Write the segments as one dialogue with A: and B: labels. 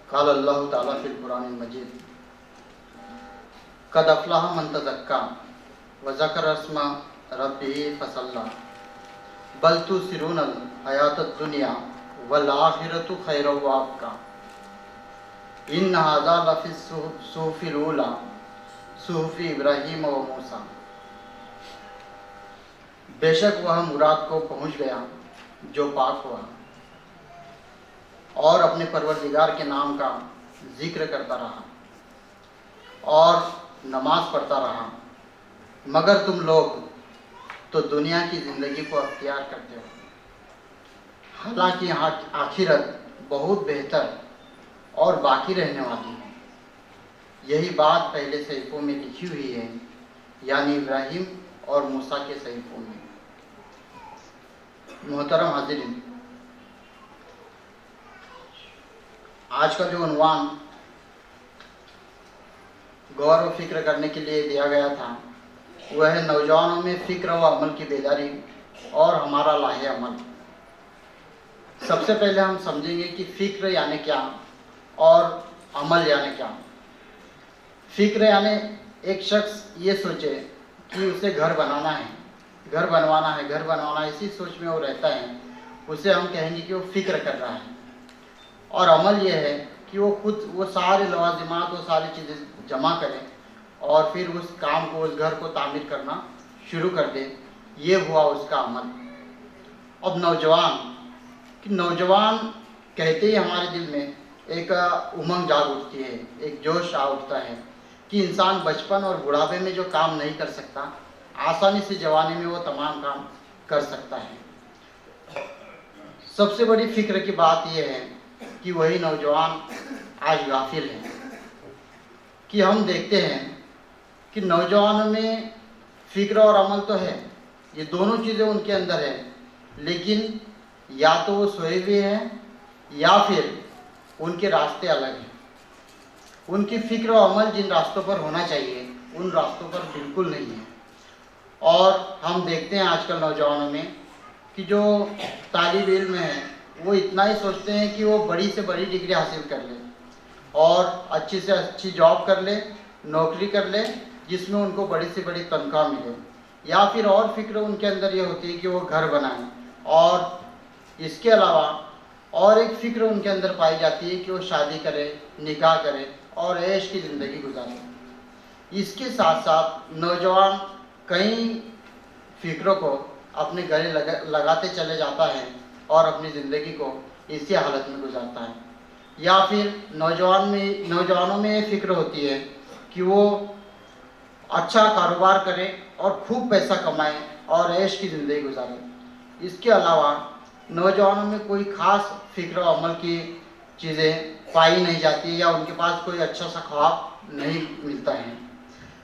A: قال اللہ تعالیٰ فی القرآن المجید قد افلح من تزکا وذکر اسم ربہ فصلی بل تؤثرون الحیاۃ الدنیا والآخرۃ خیر وابقی ان ھذا لفی الصحف الاولی صحف ابراہیم و موسیٰ۔ بے شک وہ مراد کو پہنچ گیا جو پاک ہوا اور اپنے پروردگار کے نام کا ذکر کرتا رہا اور نماز پڑھتا رہا، مگر تم لوگ تو دنیا کی زندگی کو اختیار کرتے ہو، حالانکہ آخرت بہت بہتر اور باقی رہنے والی ہے۔ یہی بات پہلے صحیفوں میں لکھی ہوئی ہے، یعنی ابراہیم اور موسیٰ کے صحیفوں میں۔ محترم حاضرین، آج کا جو عنوان غور و فکر کرنے کے لیے دیا گیا تھا وہ ہے نوجوانوں میں فکر و عمل کی بیداری اور ہمارا لاہ عمل۔ سب سے پہلے ہم سمجھیں گے کہ فکر یعنی کیا اور عمل یعنی کیا۔ فکر یعنی ایک شخص یہ سوچے کہ اسے گھر بنانا ہے، گھر بنوانا ہے، گھر بنوانا ہے، اسی سوچ میں وہ رہتا ہے، اسے ہم کہیں گے کہ وہ فکر کر رہا ہے۔ اور عمل یہ ہے کہ وہ خود وہ سارے لوازمات، وہ ساری چیزیں جمع کرے اور پھر اس کام کو، اس گھر کو تعمیر کرنا شروع کر دے، یہ ہوا اس کا عمل۔ اب نوجوان کہتے ہی ہمارے دل میں ایک امنگ جاگ اٹھتی ہے، ایک جوش آ اٹھتا ہے کہ انسان بچپن اور بڑھاپے میں جو کام نہیں کر سکتا، آسانی سے جوانی میں وہ تمام کام کر سکتا ہے۔ سب سے بڑی فکر کی بات یہ ہے کہ وہی نوجوان آج غافل ہیں، کہ ہم دیکھتے ہیں کہ نوجوانوں میں فکر اور عمل تو ہے، یہ دونوں چیزیں ان کے اندر ہیں، لیکن یا تو وہ سوئے ہوئے ہیں یا پھر ان کے راستے الگ ہیں۔ ان کی فکر و عمل جن راستوں پر ہونا چاہیے ان راستوں پر بالکل نہیں ہے۔ اور ہم دیکھتے ہیں آج کل نوجوانوں میں کہ جو طالب علم ہیں وہ اتنا ہی سوچتے ہیں کہ وہ بڑی سے بڑی ڈگری حاصل کر لے اور اچھی سے اچھی جاب کر لے، نوکری کر لے جس میں ان کو بڑی سے بڑی تنخواہ ملے، یا پھر اور فکر ان کے اندر یہ ہوتی ہے کہ وہ گھر بنائیں، اور اس کے علاوہ اور ایک فکر ان کے اندر پائی جاتی ہے کہ وہ شادی کرے، نکاح کرے اور عیش کی زندگی گزارے۔ اس کے ساتھ ساتھ نوجوان کئی فکروں کو اپنے گلے لگاتے چلے جاتا ہے اور اپنی زندگی کو اسی حالت میں گزارتا ہے۔ یا پھر نوجوانوں میں یہ فکر ہوتی ہے کہ وہ اچھا کاروبار کرے اور خوب پیسہ کمائے اور عیش کی زندگی گزارے۔ اس کے علاوہ نوجوانوں میں کوئی خاص فکر و عمل کی چیزیں پائی نہیں جاتی یا ان کے پاس کوئی اچھا سا خواب نہیں ملتا ہے۔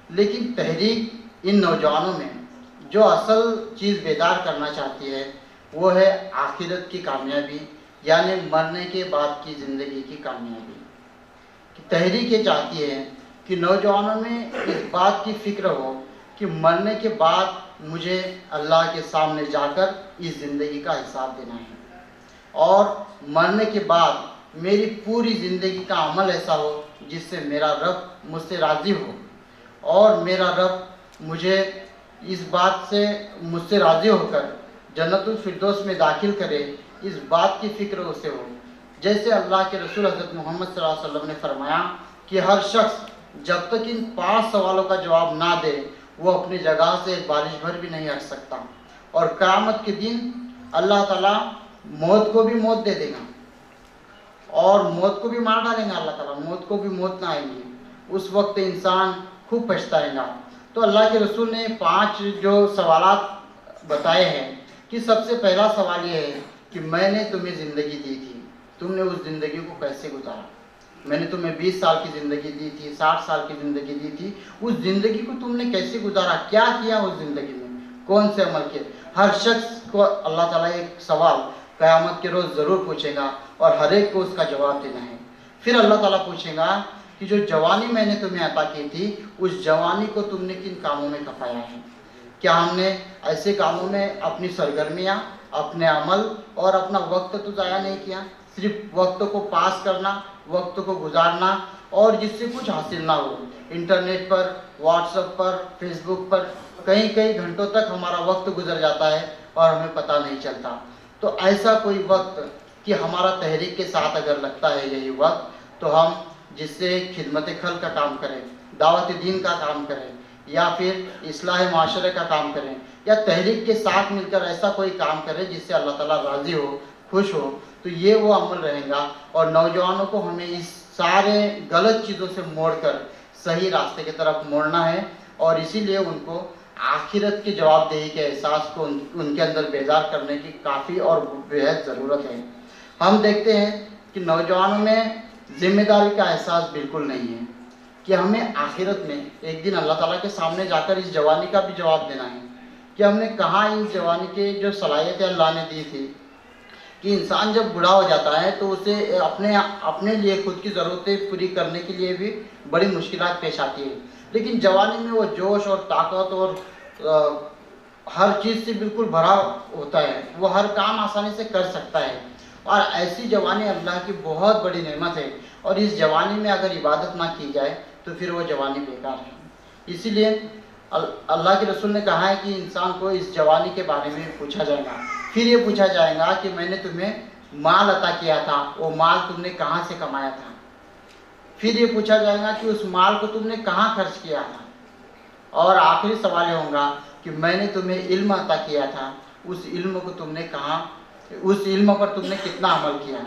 A: لیکن تحریک ان نوجوانوں میں جو اصل چیز بیدار کرنا چاہتی ہے وہ ہے آخرت کی کامیابی، یعنی مرنے کے بعد کی زندگی کی کامیابی۔ تحریک یہ چاہتی ہے کہ نوجوانوں میں اس بات کی فکر ہو کہ مرنے کے بعد مجھے اللہ کے سامنے جا کر اس زندگی کا حساب دینا ہے، اور مرنے کے بعد میری پوری زندگی کا عمل ایسا ہو جس سے میرا رب مجھ سے راضی ہو، اور میرا رب مجھے اس بات سے مجھ سے راضی ہو کر جنت الفردوس میں داخل کرے، اس بات کی فکر اسے ہو۔ جیسے اللہ کے رسول حضرت محمد صلی اللہ علیہ وسلم نے فرمایا کہ ہر شخص جب تک ان 5 سوالوں کا جواب نہ دے وہ اپنی جگہ سے بالش بھر بھی نہیں ہٹ سکتا، اور قیامت کے دن اللہ تعالیٰ موت کو بھی موت دے دے گا اور موت کو بھی مار ڈالیں گا، اللہ تعالیٰ موت کو بھی موت نہ آئیں گی، اس وقت انسان خوب پچھتائے گا۔ تو اللہ کے رسول نے 5 جو سوالات بتائے ہیں کہ سب سے پہلا سوال یہ ہے کہ میں نے تمہیں زندگی دی تھی، تم نے اس زندگی کو کیسے گزارا؟ میں نے تمہیں 20 سال کی زندگی دی تھی، 60 سال کی زندگی دی تھی، اس زندگی کو تم نے کیسے گزارا؟ کیا کیا اس زندگی میں؟ کون سے عمل کیے؟ ہر شخص کو اللہ تعالیٰ ایک سوال قیامت کے روز ضرور پوچھے گا اور ہر ایک کو اس کا جواب دینا ہے۔ پھر اللہ تعالیٰ پوچھے گا کہ جو جوانی میں نے تمہیں عطا کی تھی اس جوانی کو تم نے کن کاموں میں کھپایا ہے؟ کیا ہم نے ایسے کاموں میں اپنی سرگرمیاں، اپنے عمل اور اپنا وقت تو ضائع نہیں کیا؟ सिर्फ वक्त को पास करना, वक्त को गुजारना और जिससे कुछ हासिल ना हो। इंटरनेट पर, व्हाट्सएप पर, फेसबुक पर कई कई घंटों तक हमारा वक्त गुजर जाता है और हमें पता नहीं चलता। तो ऐसा कोई वक्त कि हमारा तहरीक के साथ अगर लगता है यही वक्त, तो हम जिससे खिदमत खल का काम करें, दावत दीन का काम करें, या फिर इस्लाह माशरे का काम करें, या तहरीक के साथ मिलकर ऐसा कोई काम करें जिससे अल्लाह ताला राज़ी हो, खुश हो, तो ये वो अमल रहेगा। और नौजवानों को हमें इस सारे गलत चीज़ों से मोड़कर सही रास्ते की तरफ मोड़ना है और इसीलिए उनको आखिरत की जवाबदेही के एहसास को उनके अंदर बेदार करने की काफ़ी और बेहद ज़रूरत है। हम देखते हैं कि नौजवानों में जिम्मेदारी का एहसास बिल्कुल नहीं है कि हमें आखिरत में एक दिन अल्लाह ताला के सामने जाकर इस जवानी का भी जवाब देना है कि हमने कहाँ इस जवानी के जो सलाहियतें अल्लाह ने दी थी कि इंसान जब बूढ़ा हो जाता है तो उसे अपने लिए खुद की ज़रूरतें पूरी करने के लिए भी बड़ी मुश्किलात पेश आती है, लेकिन जवानी में वो जोश और ताकत और हर चीज़ से बिल्कुल भरा होता है, वो हर काम आसानी से कर सकता है। और ऐसी जवानी अल्लाह की बहुत बड़ी नेमत है और इस जवानी में अगर इबादत ना की जाए तो फिर वो जवानी बेकार है। इसीलिए अल्लाह के रसूल ने कहा है कि इंसान को इस जवानी के बारे में पूछा जाएगा, फिर ये पूछा जाएगा कि मैंने तुम्हें माल अता किया था, वो माल तुमने कहाँ से कमाया था। फिर ये पूछा जाएगा कि उस माल को तुमने कहाँ खर्च किया था। और आखिरी सवाल ये होगा कि मैंने तुम्हें इल्म अता किया था, उस इल्म को तुमने कहाँ, उस इल्म पर तुमने कितना अमल किया।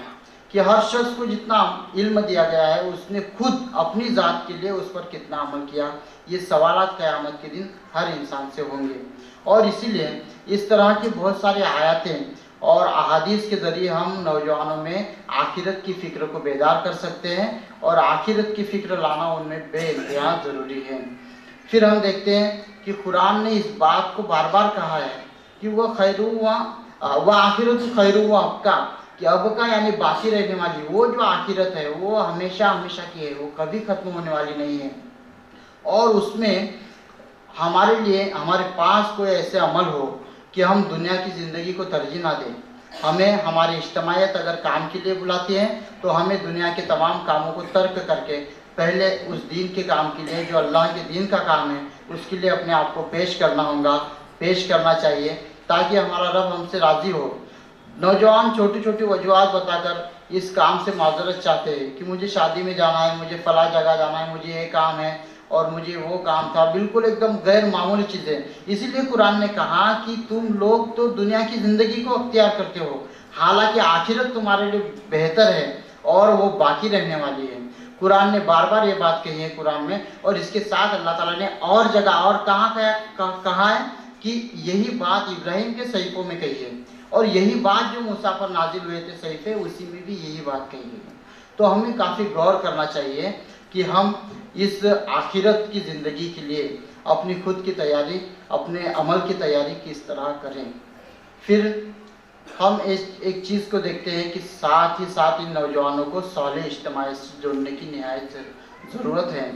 A: कि हर शख्स को जितना इल्म दिया गया है उसने खुद अपनी ज़ात के लिए उस पर कितना अमल किया, ये सवालात क़यामत के दिन हर इंसान से होंगे। और इसीलिए इस तरह की बहुत सारी आयतें और अहादीस के ज़रिए हम नौजवानों में आखिरत की फ़िक्र को बेदार कर सकते हैं और आखिरत की फ़िक्र लाना उनमें बेइंतहा ज़रूरी है। फिर हम देखते हैं कि कुरान ने इस बात को बार बार कहा है कि वह खैरू व आखिरत खैरू व अबका, कि अब का यानी बाकी रहने वाली वो जो आखिरत है वो हमेशा हमेशा की है, वो कभी ख़त्म होने वाली नहीं है। और उसमें हमारे लिए हमारे पास कोई ऐसे अमल हो कि हम दुनिया की ज़िंदगी को तरजीह ना दें। हमें हमारी इज्तिमायत अगर काम के लिए बुलाती है तो हमें दुनिया के तमाम कामों को तर्क करके पहले उस दीन के काम के लिए, जो अल्लाह के दीन का काम है, उसके लिए अपने आप को पेश करना होगा, पेश करना चाहिए, ताकि हमारा रब हमसे राज़ी हो। नौजवान छोटी छोटी वजूहात बताकर इस काम से माजरत चाहते हैं कि मुझे शादी में जाना है, मुझे फला जगह जाना है, मुझे ये काम है और मुझे वो काम था, बिल्कुल एकदम गैर मामूली चीज़ें। इसीलिए कुरान ने कहा कि तुम लोग तो दुनिया की ज़िंदगी को अख्तियार करते हो, हालांकि आखिरत तुम्हारे लिए बेहतर है और वो बाकी रहने वाली है। कुरान ने बार बार ये बात कही है कुरान में, और इसके साथ अल्लाह ताला ने और जगह और कहा है कि यही बात इब्राहिम के सहीफ़ों में कही है और यही बात जो मूसा पर नाजिल हुए थे सहीफ़े, उसी में भी यही बात कही है। तो हमें काफ़ी गौर करना चाहिए कि हम इस आखिरत की ज़िंदगी के लिए अपनी खुद की तैयारी, अपने अमल की तैयारी किस तरह करें। फिर हम एक चीज़ को देखते हैं कि साथ ही साथ इन नौजवानों को सालेह इज्तिमाई से जोड़ने की निहायत ज़रूरत है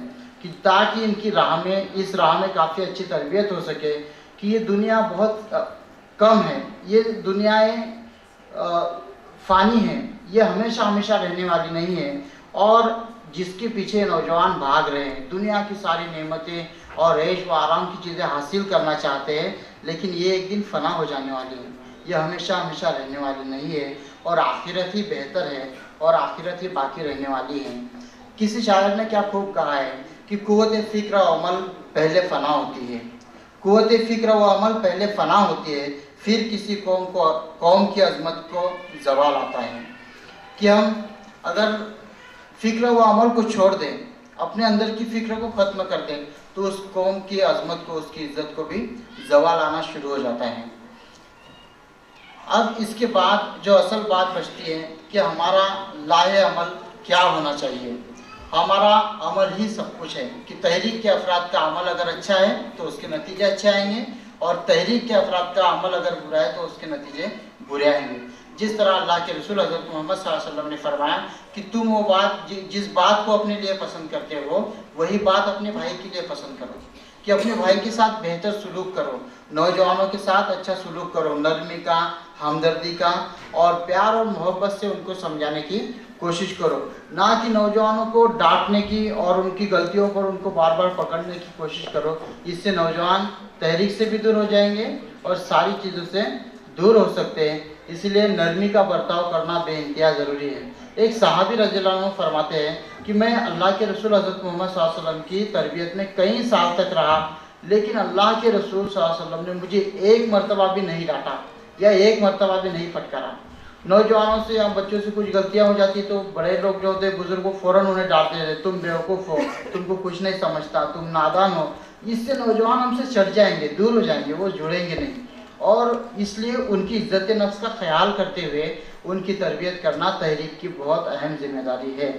A: कि ताकि इनकी राह में, इस राह में काफ़ी अच्छी तरबियत हो सके कि ये दुनिया बहुत कम है, ये दुनियाएँ फ़ानी हैं, ये हमेशा हमेशा रहने वाली नहीं है। और जिसके पीछे नौजवान भाग रहे हैं, दुनिया की सारी नेमतें और ऐश व आराम की चीज़ें हासिल करना चाहते हैं, लेकिन ये एक दिन फ़ना हो जाने वाली है, ये हमेशा हमेशा रहने वाली नहीं है और आखिरत ही बेहतर है और आखिरत ही बाकी रहने वाली है। किसी शायर ने क्या खूब कहा है कि कुव्वत फ़िक्र व अमल पहले फ़ना होती है, कुव्वत फ़िक्र व अमल पहले फ़ना होती है, फिर किसी कौम की अज़मत को ज़वाल आता है। कि हम अगर फ़िक्र व अमल को छोड़ दें, अपने अंदर की फ़िक्र को ख़त्म कर दें, तो उस कौम की अज़मत को, उसकी इज़्ज़त को भी ज़वाल आना शुरू हो जाता है। अब इसके बाद जो असल बात बचती है कि हमारा लाहे अमल क्या होना चाहिए। हमारा अमल ही सब कुछ है कि तहरीक के अफराद का अमल अगर अच्छा है तो उसके नतीजे अच्छे आएंगे और तहरीक के अफराद का अमल अगर बुरा है तो उसके नतीजे बुरे आएंगे। जिस तरह अल्लाह के रसूल हज़रत मोहम्मद सल्लल्लाहु अलैहि वसल्लम ने फरमाया कि तुम वो बात, जिस बात को अपने लिए पसंद करते हो वही बात अपने भाई के लिए पसंद करो, कि अपने भाई के साथ बेहतर सलूक करो, नौजवानों के साथ अच्छा सलूक करो, नरमी का, हमदर्दी का और प्यार और मोहब्बत से उनको समझाने की कोशिश करो, ना कि नौजवानों को डांटने की और उनकी गलतियों पर उनको बार बार पकड़ने की कोशिश करो। इससे नौजवान तहरीक से भी दूर हो जाएंगे और सारी चीज़ों से दूर हो सकते हैं। इसलिए नरमी का बर्ताव करना बेइंतहा ज़रूरी है। एक सहाबी रज़ियल्लाहु अन्हु फरमाते हैं कि मैं अल्लाह के रसूल हज़रत मोहम्मद सल्लल्लाहु अलैहि वसल्लम की तरबियत में कई साल तक रहा, लेकिन अल्लाह के रसूल सल्लल्लाहु अलैहि वसल्लम ने मुझे एक मरतबा भी नहीं डांटा या एक मरतबा भी नहीं फटकारा। नौजवानों से या बच्चों से कुछ गलतियां हो जाती तो बड़े लोग जो होते हैं बुजुर्ग को फ़ौरन उन्हें डांटते थे, तुम बेवकूफ़ हो, तुमको कुछ नहीं समझता, तुम नादान हो। इससे नौजवान हमसे चढ़ जाएंगे, दूर हो जाएंगे, वो जुड़ेंगे नहीं। और इसलिए उनकी इज्जत नफ्स का ख्याल करते हुए उनकी तरबियत करना तहरीक की बहुत अहम जिम्मेदारी है।